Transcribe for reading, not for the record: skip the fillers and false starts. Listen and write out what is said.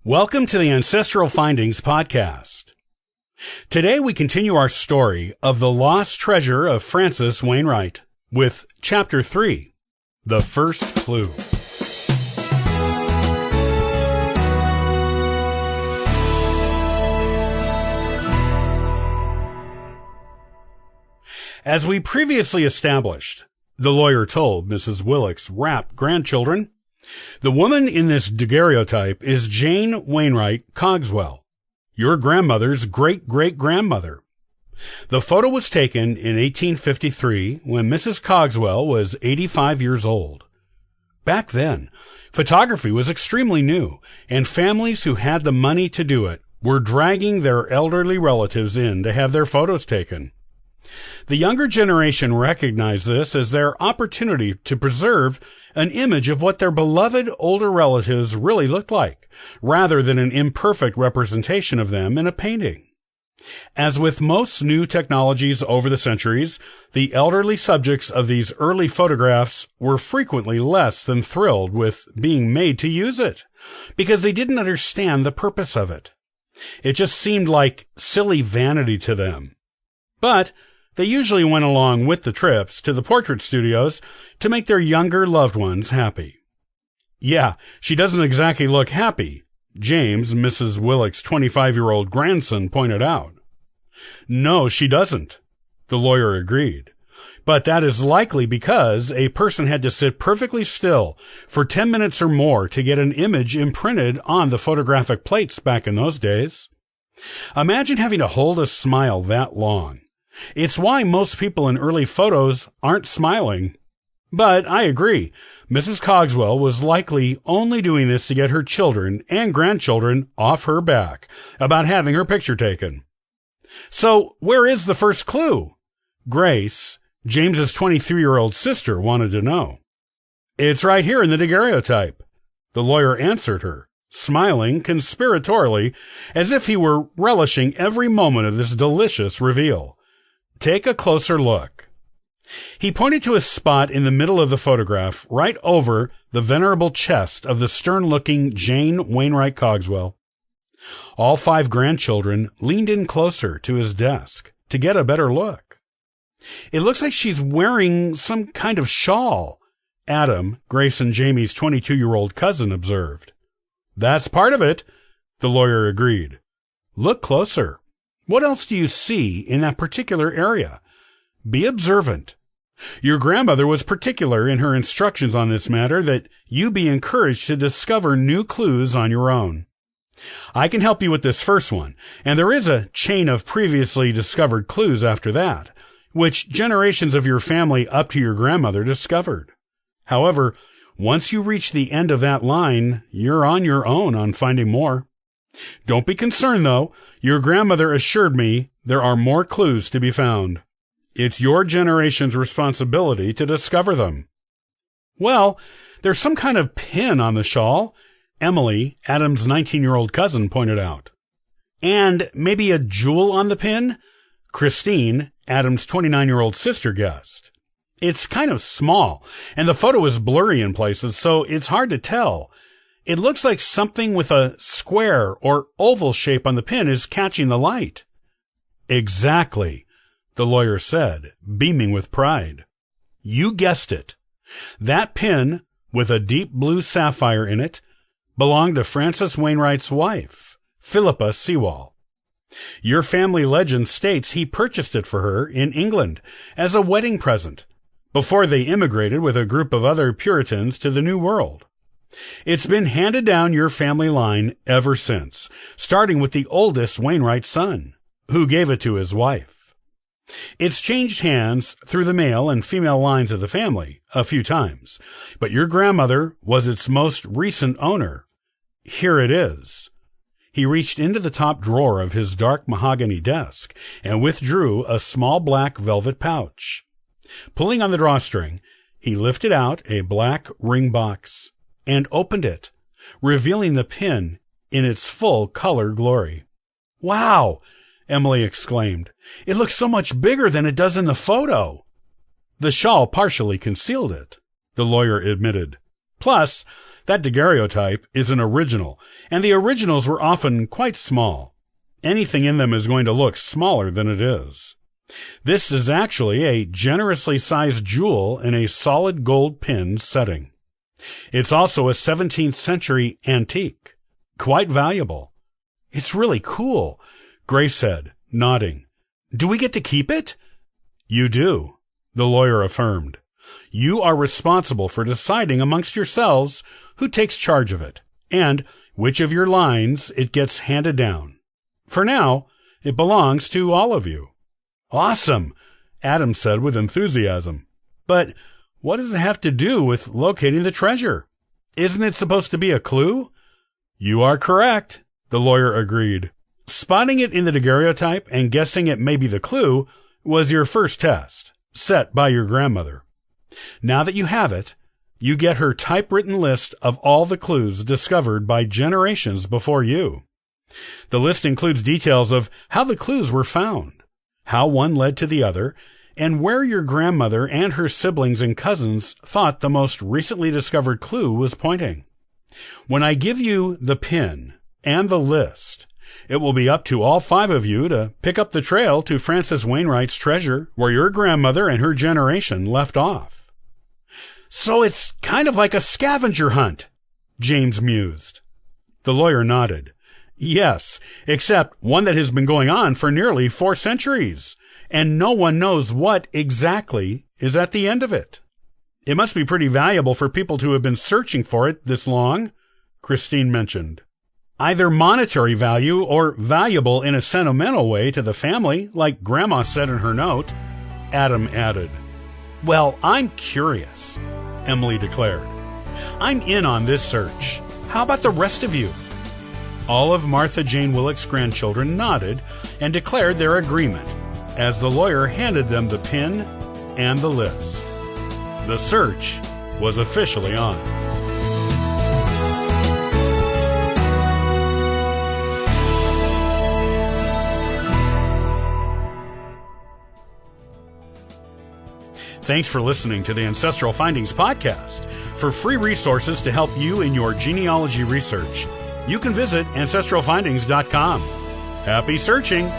Welcome to the Ancestral Findings podcast. Today we continue our story of the lost treasure of Francis Wainwright with Chapter 3, The First Clue. As we previously established, the lawyer told Mrs. Willock's rapt grandchildren, the woman in this daguerreotype is Jane Wainwright Cogswell, your grandmother's great-great-grandmother. The photo was taken in 1853 when Mrs. Cogswell was 85 years old. Back then, photography was extremely new, and families who had the money to do it were dragging their elderly relatives in to have their photos taken. The younger generation recognized this as their opportunity to preserve an image of what their beloved older relatives really looked like, rather than an imperfect representation of them in a painting. As with most new technologies over the centuries, the elderly subjects of these early photographs were frequently less than thrilled with being made to use it, because they didn't understand the purpose of it. It just seemed like silly vanity to them. But they usually went along with the trips to the portrait studios to make their younger loved ones happy. Yeah, she doesn't exactly look happy, James, Mrs. Willock's 25-year-old grandson, pointed out. No, she doesn't, the lawyer agreed. But that is likely because a person had to sit perfectly still for 10 minutes or more to get an image imprinted on the photographic plates back in those days. Imagine having to hold a smile that long. It's why most people in early photos aren't smiling. But I agree, Mrs. Cogswell was likely only doing this to get her children and grandchildren off her back about having her picture taken. So where is the first clue? Grace, James's 23-year-old sister, wanted to know. It's right here in the daguerreotype, the lawyer answered her, smiling conspiratorially as if he were relishing every moment of this delicious reveal. Take a closer look. He pointed to a spot in the middle of the photograph, right over the venerable chest of the stern-looking Jane Wainwright Cogswell. All 5 grandchildren leaned in closer to his desk to get a better look. It looks like she's wearing some kind of shawl, Adam, Grace and Jamie's 22-year-old cousin, observed. That's part of it, the lawyer agreed. Look closer. What else do you see in that particular area? Be observant. Your grandmother was particular in her instructions on this matter that you be encouraged to discover new clues on your own. I can help you with this first one, and there is a chain of previously discovered clues after that, which generations of your family up to your grandmother discovered. However, once you reach the end of that line, you're on your own on finding more. Don't be concerned, though. Your grandmother assured me there are more clues to be found. It's your generation's responsibility to discover them. Well, there's some kind of pin on the shawl, Emily, Adam's 19-year-old cousin, pointed out. And maybe a jewel on the pin? Christine, Adam's 29-year-old sister, guessed. It's kind of small, and the photo is blurry in places, so it's hard to tell. It looks like something with a square or oval shape on the pin is catching the light. Exactly, the lawyer said, beaming with pride. You guessed it. That pin, with a deep blue sapphire in it, belonged to Francis Wainwright's wife, Philippa Sewall. Your family legend states he purchased it for her in England as a wedding present before they immigrated with a group of other Puritans to the New World. It's been handed down your family line ever since, starting with the oldest Wainwright son, who gave it to his wife. It's changed hands through the male and female lines of the family a few times, but your grandmother was its most recent owner. Here it is. He reached into the top drawer of his dark mahogany desk and withdrew a small black velvet pouch. Pulling on the drawstring, he lifted out a black ring box and opened it, revealing the pin in its full color glory. Wow! Emily exclaimed. It looks so much bigger than it does in the photo. The shawl partially concealed it, the lawyer admitted. Plus, That daguerreotype is an original, and the originals were often quite small. Anything in them is going to look smaller than it is. This is actually a generously sized jewel in a solid gold pin setting. It's also a 17th century antique. Quite valuable. It's really cool, Grace said, nodding. Do we get to keep it? You do, the lawyer affirmed. You are responsible for deciding amongst yourselves who takes charge of it, and which of your lines it gets handed down. For now, it belongs to all of you. Awesome, Adam said with enthusiasm. But what does it have to do with locating the treasure? Isn't it supposed to be a clue? You are correct, the lawyer agreed. Spotting it in the daguerreotype and guessing it may be the clue was your first test, set by your grandmother. Now that you have it, you get her typewritten list of all the clues discovered by generations before you. The list includes details of how the clues were found, how one led to the other, and where your grandmother and her siblings and cousins thought the most recently discovered clue was pointing. When I give you the pin and the list, it will be up to all 5 of you to pick up the trail to Francis Wainwright's treasure where your grandmother and her generation left off. So it's kind of like a scavenger hunt, James mused. The lawyer nodded. Yes, except one that has been going on for nearly 4 centuries, and no one knows what exactly is at the end of it. It must be pretty valuable for people to have been searching for it this long, Christine mentioned. Either monetary value or valuable in a sentimental way to the family, like Grandma said in her note, Adam added. Well, I'm curious, Emily declared. I'm in on this search. How about the rest of you? All of Martha Jane Willick's grandchildren nodded and declared their agreement as the lawyer handed them the pin and the list. The search was officially on. Thanks for listening to the Ancestral Findings podcast. For free resources to help you in your genealogy research, you can visit ancestralfindings.com. Happy searching!